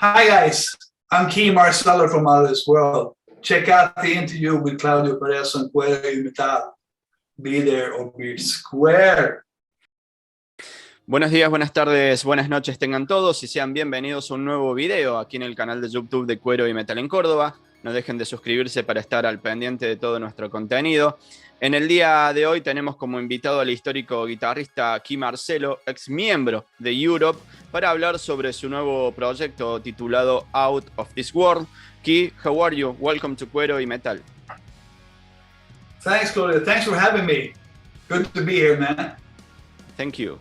Hi guys, I'm Kee Marcello from All This World. Check out the interview with Claudio Pérez on Cuero. Be there or be square. Buenos días, buenas tardes, buenas noches tengan todos y sean bienvenidos a un nuevo video aquí en el canal de YouTube de Cuero y Metal en Córdoba. No dejen de suscribirse para estar al pendiente de todo nuestro contenido. En el día de hoy tenemos como invitado al histórico guitarrista Kee Marcello, ex miembro de Europe, para hablar sobre su nuevo proyecto titulado Out of This World. Kee, how are you? Welcome to Cuero y Metal. Thanks, Claudio. Thanks for having me. Good to be here, man. Thank you.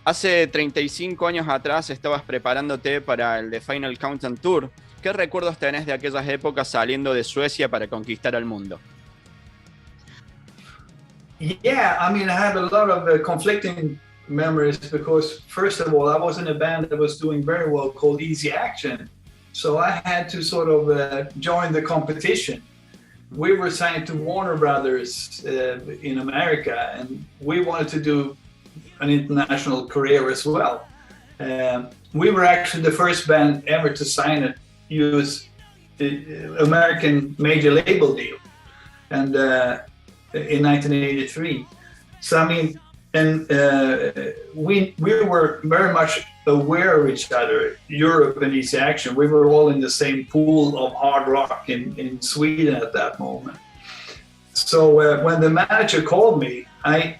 Hace 35 años atrás estabas preparándote para el The Final Countdown Tour. ¿Qué recuerdos tenés de aquellas épocas saliendo de Suecia para conquistar al mundo? Yeah, I mean, I have a lot of conflicting memories because, first of all, I was in a band that was doing very well called Easy Action. So I had to sort of join the competition. We were signed to Warner Brothers in America, and we wanted to do an international career as well. We were actually the first band ever to sign a US American major label deal, and in 1983. So I mean, and we were very much aware of each other, Europe and Easy Action. We were all in the same pool of hard rock in Sweden at that moment. So when the manager called me, I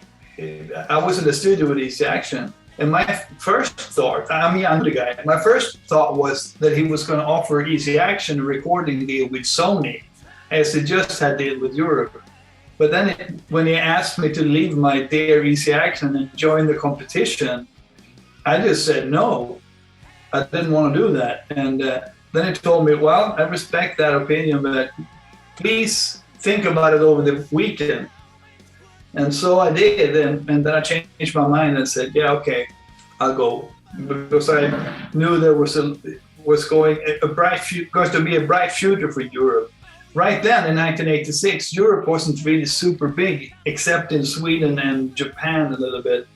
was in the studio with Easy Action, and my first thought, I'm the guy, my first thought was that he was going to offer Easy Action a recording deal with Sony, as he just had deal with Europe. But then when he asked me to leave my dear Easy Action and join the competition, I just said no. I didn't want to do that. And then he told me, well, I respect that opinion, but please think about it over the weekend. And so I did, and then I changed my mind and said, yeah, okay, I'll go. Because I knew there was going to be a bright future for Europe. Right then, in 1986, Europe wasn't really super big, except in Sweden and Japan a little bit.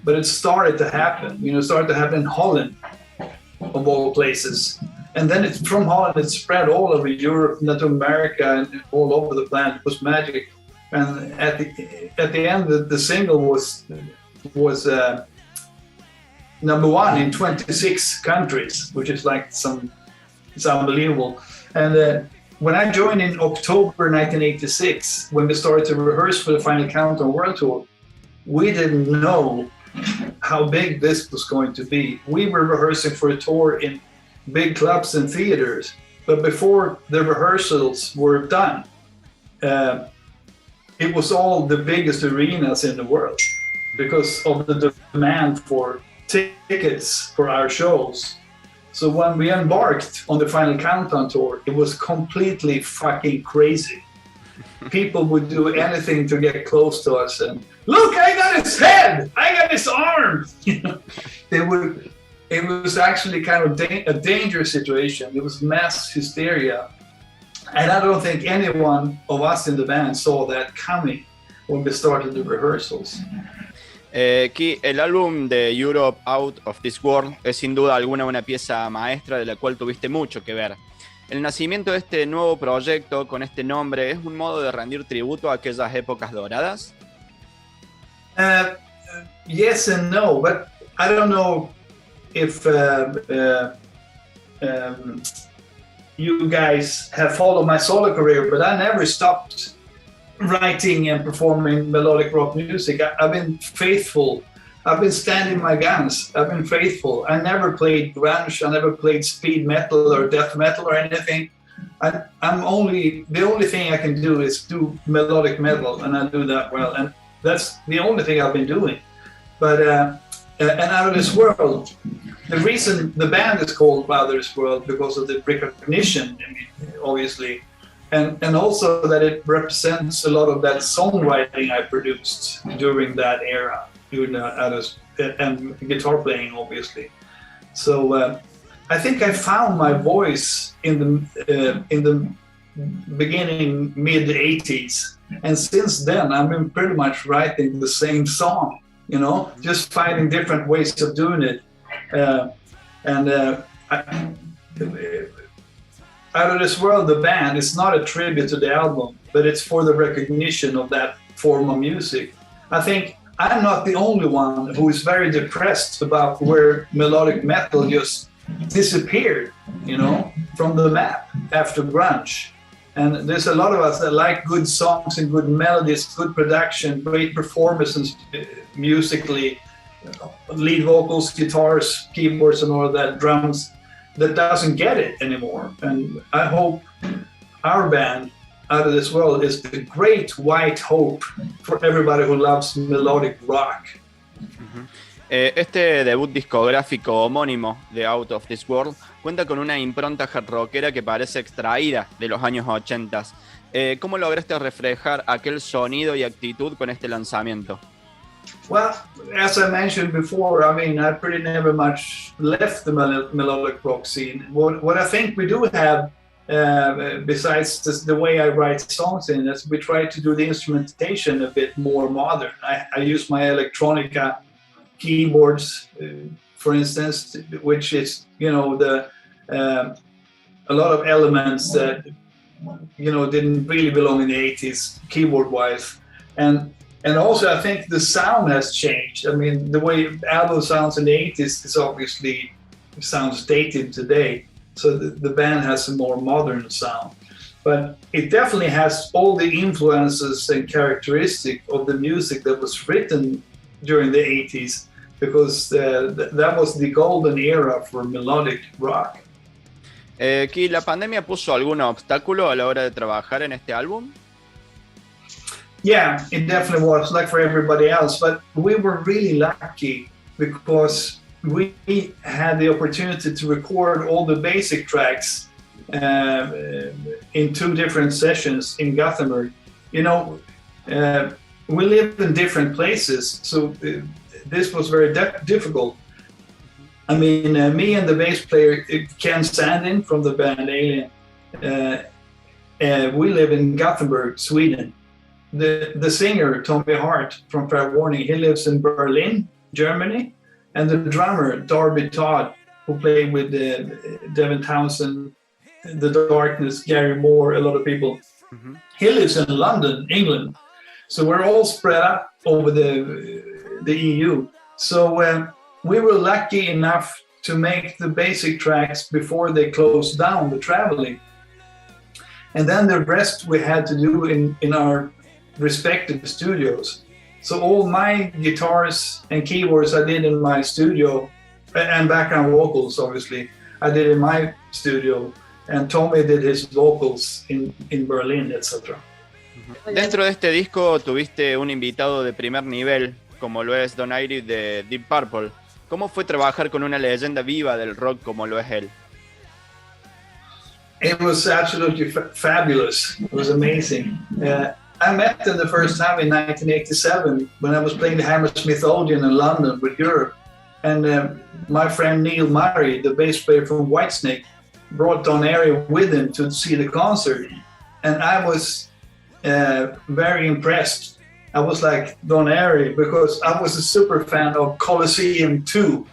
But it started to happen. It started to happen in Holland, of all places. And then from Holland, it spread all over Europe, Latin America, and all over the planet. It was magic. And at the end, the single was number one in 26 countries, which is like it's unbelievable. And when I joined in October 1986, when we started to rehearse for the Final Countdown World Tour, we didn't know how big this was going to be. We were rehearsing for a tour in big clubs and theaters, but before the rehearsals were done, it was all the biggest arenas in the world because of the demand for tickets for our shows. So when we embarked on the Final Countdown Tour, it was completely fucking crazy. People would do anything to get close to us and, look, I got his head, I got his arm. It was actually kind of a dangerous situation. It was mass hysteria. And I don't think anyone of us in the band saw that coming when we started the rehearsals. Kee, el álbum de Europe Out of This World es sin duda alguna una pieza maestra de la cual tuviste mucho que ver. El nacimiento de este nuevo proyecto con este nombre, ¿es un modo de rendir tributo a aquellas épocas doradas? Yes and no, but I don't know if you guys have followed my solo career, but I never stopped writing and performing melodic rock music. I've been faithful. I've been standing my guns. I've been faithful. I never played grunge. I never played speed metal or death metal or anything. The only thing I can do is do melodic metal, and I do that well. And that's the only thing I've been doing. But and Out of This World, the reason the band is called Out of This World because of the recognition, obviously. And also that it represents a lot of that songwriting I produced during that era, and guitar playing, obviously. So I think I found my voice in the beginning, mid 80s, and since then I've been pretty much writing the same song, just finding different ways of doing it. And Out of This World, the band, is not a tribute to the album, but it's for the recognition of that form of music. I think I'm not the only one who is very depressed about where melodic metal just disappeared, from the map after grunge. And there's a lot of us that like good songs and good melodies, good production, great performances musically, lead vocals, guitars, keyboards, and all of that, drums, that doesn't get it anymore. And I hope our band, Out of This World, is the great white hope for everybody who loves melodic rock. Este debut discográfico homónimo de Out of This World cuenta con una impronta hard rockera que parece extraída de los años 80. ¿Cómo lograste reflejar aquel sonido y actitud con este lanzamiento? Well, as I mentioned before, I pretty never much left the melodic rock scene. What I think we do have, besides the way I write songs in, is we try to do the instrumentation a bit more modern. I use my electronica keyboards, for instance, which is, a lot of elements that, didn't really belong in the 80s, keyboard-wise. And also, I think the sound has changed. The way album sounds in the 80s is obviously sounds dated today. So the band has a more modern sound. But it definitely has all the influences and characteristics of the music that was written during the 80s, because that was the golden era for melodic rock. Kee, ¿la pandemia puso algún obstáculo a la hora de trabajar en este álbum? Yeah, it definitely was, like for everybody else. But we were really lucky because we had the opportunity to record all the basic tracks in 2 different sessions in Gothenburg. We live in different places, so this was very difficult. Me and the bass player, Ken Sandin from the band Alien, we live in Gothenburg, Sweden. The singer, Tommy Hart from Fair Warning, he lives in Berlin, Germany. And the drummer, Darby Todd, who played with Devin Townsend, The Darkness, Gary Moore, a lot of people, he lives in London, England. So we're all spread out over the EU. So we were lucky enough to make the basic tracks before they closed down the traveling. And then the rest we had to do in our respective studios. So all my guitars and keyboards I did in my studio, and background vocals obviously, I did in my studio, and Tommy did his vocals in Berlin, etc. Dentro de este disco tuviste un invitado de primer nivel, como lo es Don Airy de Deep Purple. ¿Cómo fue trabajar con una leyenda viva del rock como lo es él? It was absolutely fabulous. It was amazing. I met him the first time in 1987 when I was playing the Hammersmith Odeon in London with Europe. And my friend Neil Murray, the bass player from Whitesnake, brought Don Airy with him to see the concert. And I was very impressed. I was like Don Airy because I was a super fan of Colosseum 2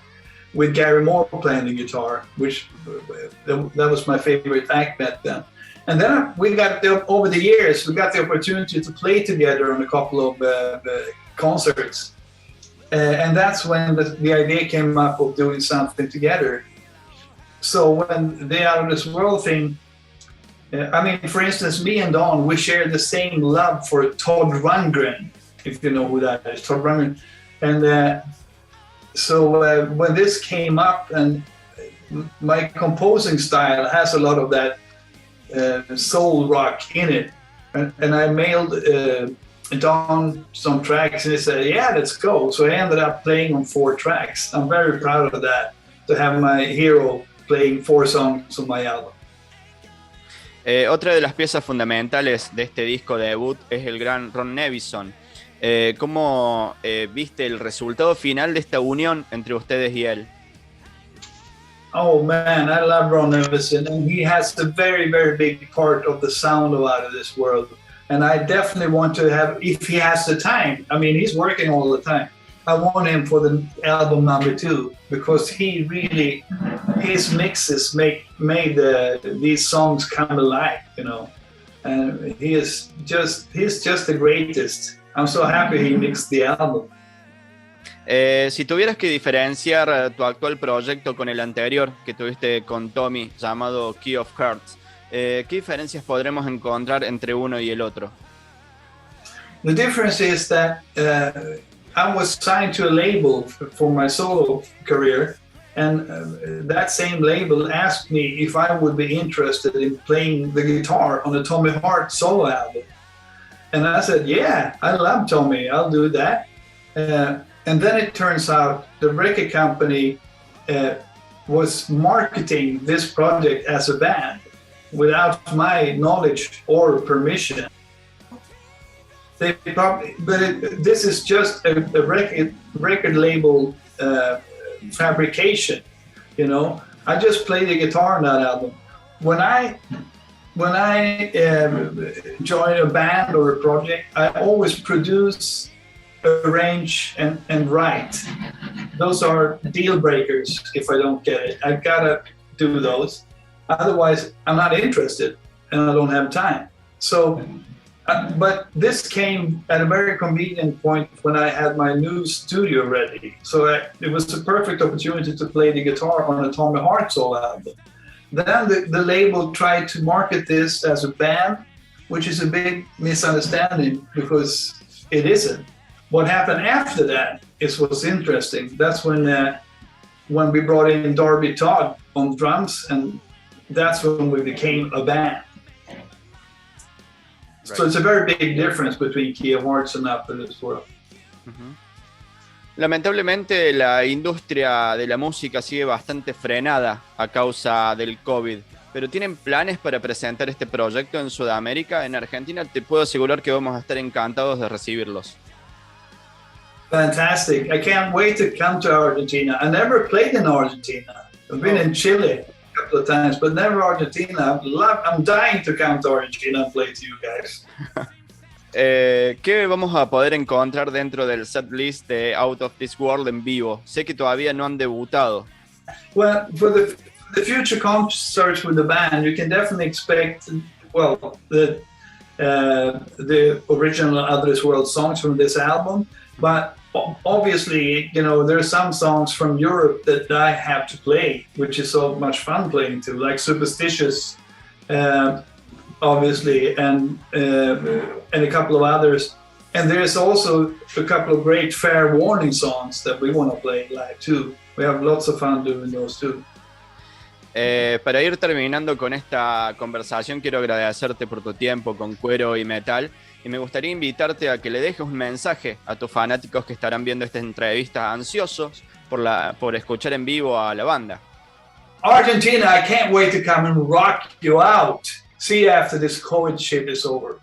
with Gary Moore playing the guitar, which that was my favorite act back then. And then over the years, we got the opportunity to play together on a couple of concerts. And that's when the idea came up of doing something together. So when the Out of This World thing, for instance, me and Don, we share the same love for Todd Rundgren, if you know who that is, Todd Rundgren. And so when this came up, and my composing style has a lot of that soul rock in it, and I mailed Don some tracks, and he said, yeah, let's go. So I ended up playing on 4 tracks. I'm very proud of that, to have my hero playing 4 songs on my album. Otra de las piezas fundamentales de este disco debut es el gran Ron Nevison. ¿Cómo viste el resultado final de esta unión entre ustedes y él? Oh man, I love Ron Nevison, and he has a very, very big part of the sound of Out of This World. And I definitely want to have, if he has the time, he's working all the time, I want him for the album number 2, because he really his mixes made these songs come alive, you know. And he's just the greatest. I'm so happy he mixed the album. Si tuvieras que diferenciar tu actual proyecto con el anterior que tuviste con Tommy, llamado Key of Hearts, ¿qué diferencias podremos encontrar entre uno y el otro? The difference is that I was signed to a label for my solo career, and that same label asked me if I would be interested in playing the guitar on a Tommy Hart solo album. And I said, yeah, I love Tommy, I'll do that. And then it turns out the record company was marketing this project as a band without my knowledge or permission. This is just a record label fabrication, you know. I just play the guitar on that album. When I join a band or a project, I always produce, arrange, and write. Those are deal breakers if I don't get it. I've got to do those. Otherwise, I'm not interested and I don't have time. So, but this came at a very convenient point when I had my new studio ready. So it was a perfect opportunity to play the guitar on a Tommy Hart solo album. Then the label tried to market this as a band, which is a big misunderstanding because it isn't. What happened after that was interesting. That's when we brought in Darby Todd on drums, and that's when we became a band. Right. So it's a very big difference between Key of Hearts and Up in this world. Uh-huh. Lamentablemente la industria de la música sigue bastante frenada a causa del COVID, pero ¿tienen planes para presentar este proyecto en Sudamérica? En Argentina te puedo asegurar que vamos a estar encantados de recibirlos. Fantastic. I can't wait to come to Argentina. I never played in Argentina. I've been in Chile a couple of times, but never Argentina. I'm dying to come to Argentina and play to you guys. ¿Qué vamos a poder encontrar dentro del setlist de Out of This World en vivo? Sé que todavía no han debutado. Well, for the future concerts with the band, you can definitely expect, well, the original Out of This World songs from this album. But obviously, you know, there are some songs from Europe that I have to play, which is so much fun playing to, like Superstitious, obviously, and a couple of others. And there's also a couple of great Fair Warning songs that we want to play live too. We have lots of fun doing those too. Para ir terminando con esta conversación, quiero agradecerte por tu tiempo con Cuero y Metal, y me gustaría invitarte a que le dejes un mensaje a tus fanáticos que estarán viendo esta entrevista ansiosos por escuchar en vivo a la banda. Argentina, I can't wait to come and rock you out. See you after this COVID shit is over.